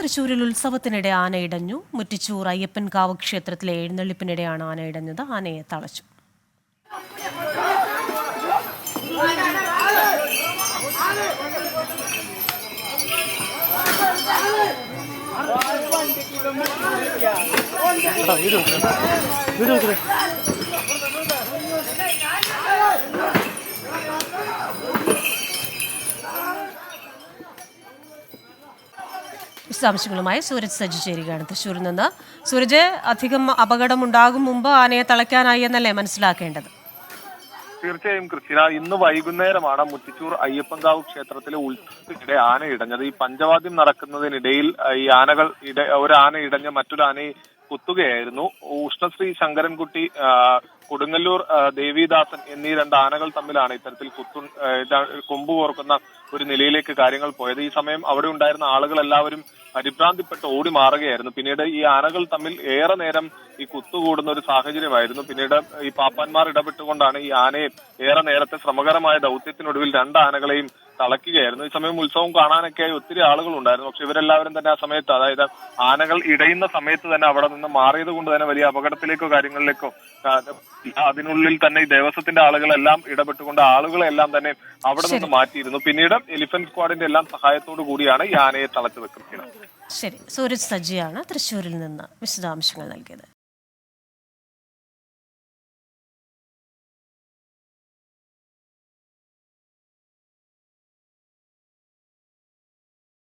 തൃശൂരിൽ ഉത്സവത്തിനിടെ ആന ഇടഞ്ഞു. മുറ്റിച്ചൂർ അയ്യപ്പൻകാവ് ക്ഷേത്രത്തിലെ എഴുന്നള്ളിപ്പിനിടെയാണ് ആന ഇടഞ്ഞത്. ആനയെ തളച്ചു. വിശദാംശങ്ങളുമായി സൂരജ് സജി ചേരുകയാണ് തൃശ്ശൂരിൽ നിന്ന്. സൂരജ്, അധികം അപകടമുണ്ടാകും മുമ്പ് ആനയെ തളയ്ക്കാനായി എന്നല്ലേ മനസ്സിലാക്കേണ്ടത്? തീർച്ചയായും കൃഷ്ണ, ഇന്ന് വൈകുന്നേരമാണ് മുറ്റിച്ചൂർ അയ്യപ്പൻകാവ് ക്ഷേത്രത്തിലെ ഉത്സവത്തിനിടെ ആന ഇടഞ്ഞത്. ഈ പഞ്ചവാദ്യം നടക്കുന്നതിനിടയിൽ ഈ ഒരു ആന ഇടഞ്ഞ് മറ്റൊരു ആനയെ കുത്തുകയായിരുന്നു. ഉഷ്ണശ്രീ ശങ്കരൻകുട്ടി, കൊടുങ്ങല്ലൂർ ദേവിദാസൻ എന്നീ രണ്ട് ആനകൾ തമ്മിലാണ് ഇത്തരത്തിൽ കൊമ്പ് കോർക്കുന്ന ഒരു നിലയിലേക്ക് കാര്യങ്ങൾ പോയത്. ഈ സമയം അവിടെ ഉണ്ടായിരുന്ന ആളുകൾ എല്ലാവരും പരിഭ്രാന്തിപ്പെട്ട് ഓടി മാറുകയായിരുന്നു. പിന്നീട് ഈ ആനകൾ തമ്മിൽ ഏറെ നേരം ഈ കുത്തുകൂടുന്ന ഒരു സാഹചര്യമായിരുന്നു. പിന്നീട് ഈ പാപ്പാന്മാർ ഇടപെട്ടുകൊണ്ടാണ് ഈ ആനയെ ഏറെ നേരത്തെ ശ്രമകരമായ ദൗത്യത്തിനൊടുവിൽ രണ്ട് ആനകളെയും തളയ്ക്കുകയായിരുന്നു. ഈ സമയം ഉത്സവം കാണാനൊക്കെയായി ഒത്തിരി ആളുകൾ ഉണ്ടായിരുന്നു. പക്ഷെ ഇവരെല്ലാവരും തന്നെ ആ സമയത്ത്, അതായത് ആനകൾ ഇടയുന്ന സമയത്ത് തന്നെ അവിടെ നിന്ന് മാറിയത് കൊണ്ട് തന്നെ വലിയ അപകടത്തിലേക്കോ കാര്യങ്ങളിലേക്കോ അതിനുള്ളിൽ തന്നെ ഈ ദേവസ്വത്തിന്റെ ആളുകളെല്ലാം ഇടപെട്ടുകൊണ്ട് ആളുകളെല്ലാം തന്നെ അവിടെ നിന്ന് മാറ്റിയിരുന്നു. പിന്നീട് എലിഫന്റ് സ്ക്വാഡിന്റെ എല്ലാം സഹായത്തോടു കൂടിയാണ് ഈ ആനയെ തളച്ചു വെക്കുന്നത്. ശരി, സൂരജ് സജിയാണ് തൃശ്ശൂരിൽ നിന്ന് വിശദാംശങ്ങൾ നൽകിയത്.